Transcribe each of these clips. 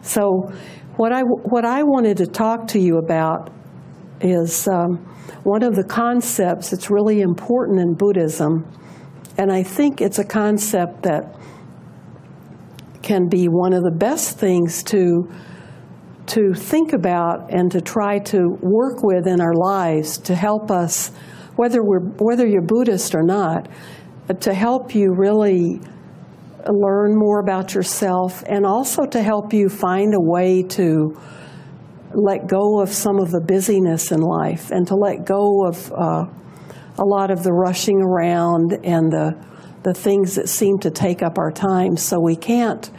So what I wanted to talk to you about is one of the concepts that's really important in Buddhism, and I think it's a concept that can be one of the best things to think about and to try to work with in our lives to help us, whether you're Buddhist or not, to help you really learn more about yourself, and also to help you find a way to let go of some of the busyness in life, and to let go of a lot of the rushing around and the things that seem to take up our time, so we can't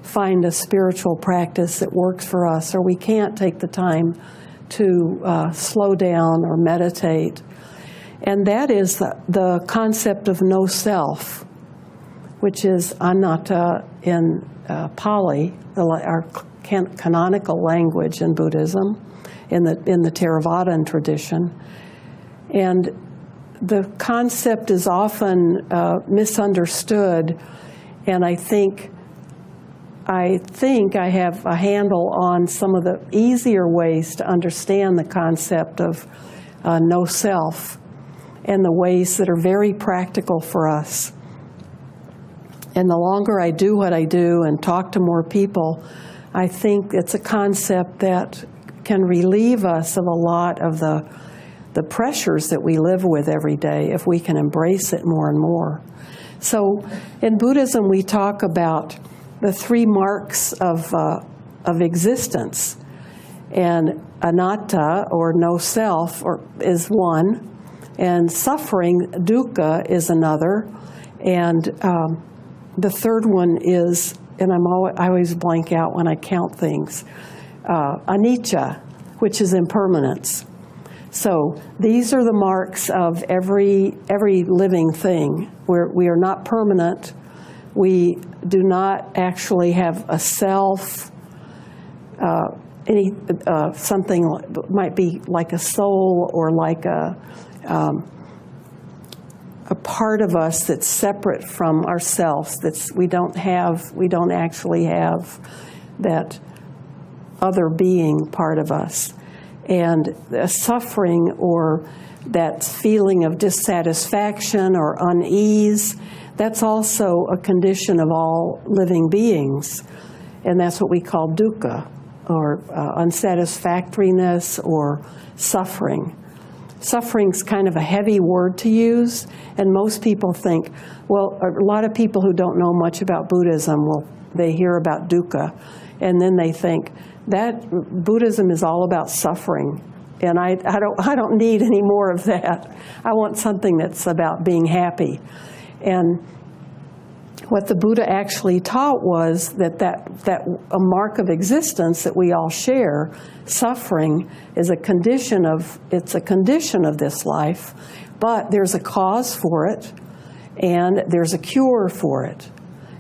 find a spiritual practice that works for us, or we can't take the time to slow down or meditate. And that is the concept of no self, which is Anattā in Pali, our canonical language in Buddhism, in the Theravāda tradition. And the concept is often misunderstood, and I think I have a handle on some of the easier ways to understand the concept of no self, and the ways that are very practical for us. And the longer I do what I do and talk to more people, I think it's a concept that can relieve us of a lot of the pressures that we live with every day if we can embrace it more and more. So in Buddhism, we talk about the three marks of existence. And anatta, or no self, is one. And suffering, dukkha, is another. And the third one is, and I always blank out when I count things, anicca, which is impermanence. So these are the marks of every living thing. We are not permanent. We do not actually have a self. Something might be like a soul, or like a part of us that's separate from ourselves. We don't actually have that other being part of us. And the suffering, or that feeling of dissatisfaction or unease, that's also a condition of all living beings. And that's what we call dukkha, or unsatisfactoriness, or suffering. Suffering's kind of a heavy word to use, and most people think, well, a lot of people who don't know much about Buddhism, they hear about dukkha, and then they think that Buddhism is all about suffering, and I don't need any more of that. I want something that's about being happy. And what the Buddha actually taught was that a mark of existence that we all share, suffering, is a condition of this life, but there's a cause for it, and there's a cure for it,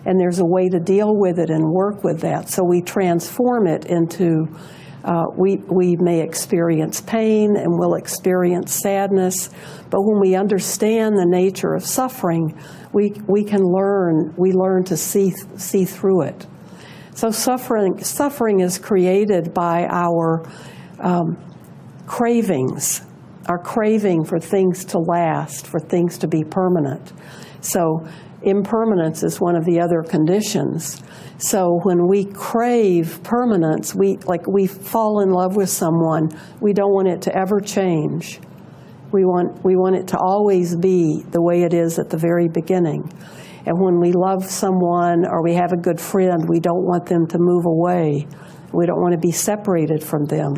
and there's a way to deal with it and work with that. So we transform it into, we may experience pain, and we'll experience sadness, but when we understand the nature of suffering, we learn to see through it. So suffering is created by our cravings, our craving for things to last, for things to be permanent. So impermanence is one of the other conditions. So when we crave permanence, we fall in love with someone, we don't want it to ever change. We want it to always be the way it is at the very beginning. And when we love someone, or we have a good friend, we don't want them to move away. We don't want to be separated from them.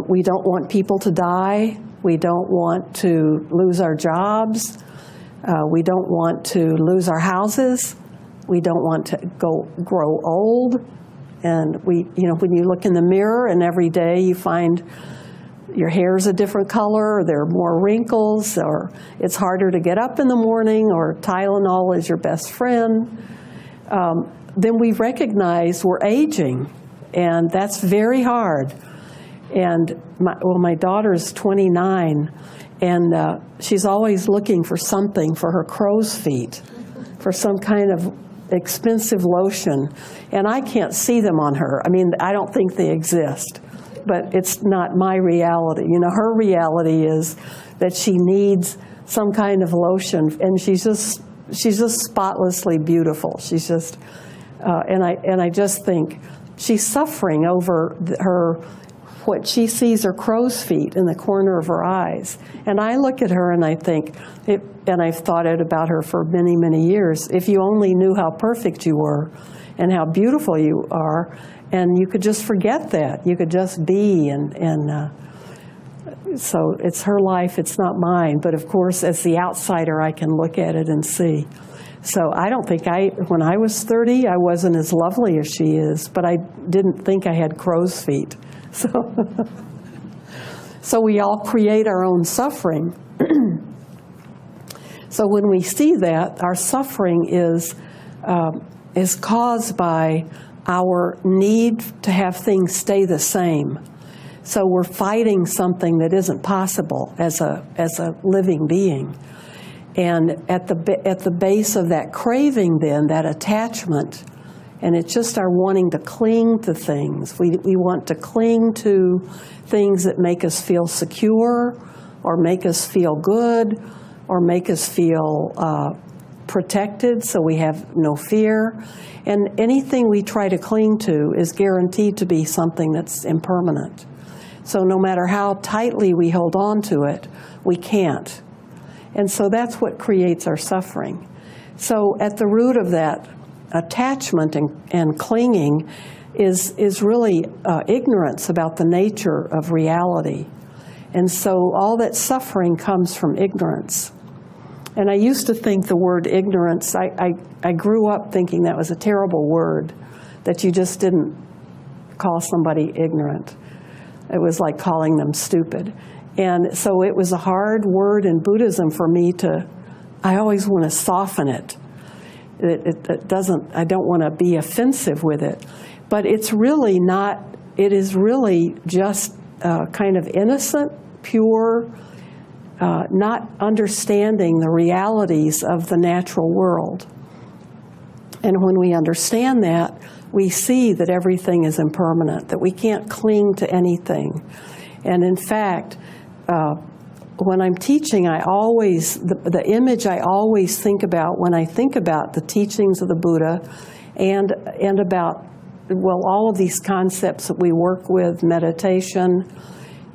We don't want people to die. We don't want to lose our jobs. We don't want to lose our houses. We don't want to grow old. And when you look in the mirror, and every day you find your hair's a different color, or there are more wrinkles, or it's harder to get up in the morning, or Tylenol is your best friend, then we recognize we're aging, and that's very hard. And my daughter's 29, and she's always looking for something for her crow's feet, for some kind of expensive lotion, and I can't see them on her. I mean, I don't think they exist, but it's not my reality. You know, her reality is that she needs some kind of lotion, and she's just spotlessly beautiful. She's just, and I just think she's suffering over her, what she sees are crow's feet in the corner of her eyes. And I look at her and I think, and I've thought it about her for many, many years, if you only knew how perfect you were and how beautiful you are, and you could just forget that. You could just be, so it's her life, it's not mine. But of course, as the outsider, I can look at it and see. So I don't think when I was 30, I wasn't as lovely as she is, but I didn't think I had crow's feet. So we all create our own suffering. So when we see that, our suffering is caused by our need to have things stay the same. So we're fighting something that isn't possible as a living being. And at the base of that craving then, that attachment, and it's just our wanting to cling to things. We want to cling to things that make us feel secure, or make us feel good, or make us feel protected, so we have no fear. And anything we try to cling to is guaranteed to be something that's impermanent. So no matter how tightly we hold on to it, we can't. And so that's what creates our suffering. So at the root of that attachment and clinging is really ignorance about the nature of reality. And so all that suffering comes from ignorance. And I used to think the word ignorance, I grew up thinking that was a terrible word, that you just didn't call somebody ignorant. It was like calling them stupid. And so it was a hard word in Buddhism for me I always want to soften it. It doesn't, I don't want to be offensive with it. But it's really not, it is really just kind of innocent, pure, not understanding the realities of the natural world. And when we understand that, we see that everything is impermanent, that we can't cling to anything. And in fact, when I'm teaching, the image I always think about when I think about the teachings of the Buddha and about, well, all of these concepts that we work with, meditation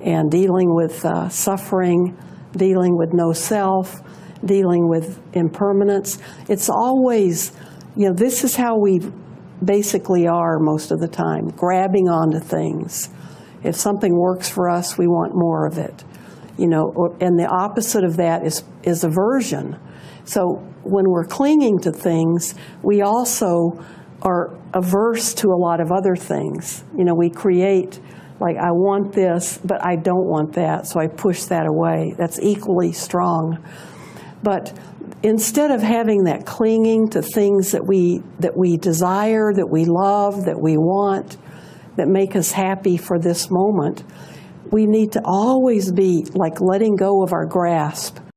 and dealing with suffering, dealing with no self, dealing with impermanence, it's always, you know, this is how we basically are most of the time, grabbing onto things. If something works for us, we want more of it. You know, and the opposite of that is aversion. So when we're clinging to things, we also are averse to a lot of other things. You know, we create, like, I want this, but I don't want that, so I push that away. That's equally strong. But instead of having that clinging to things that we desire, that we love, that we want, that make us happy for this moment, we need to always be like letting go of our grasp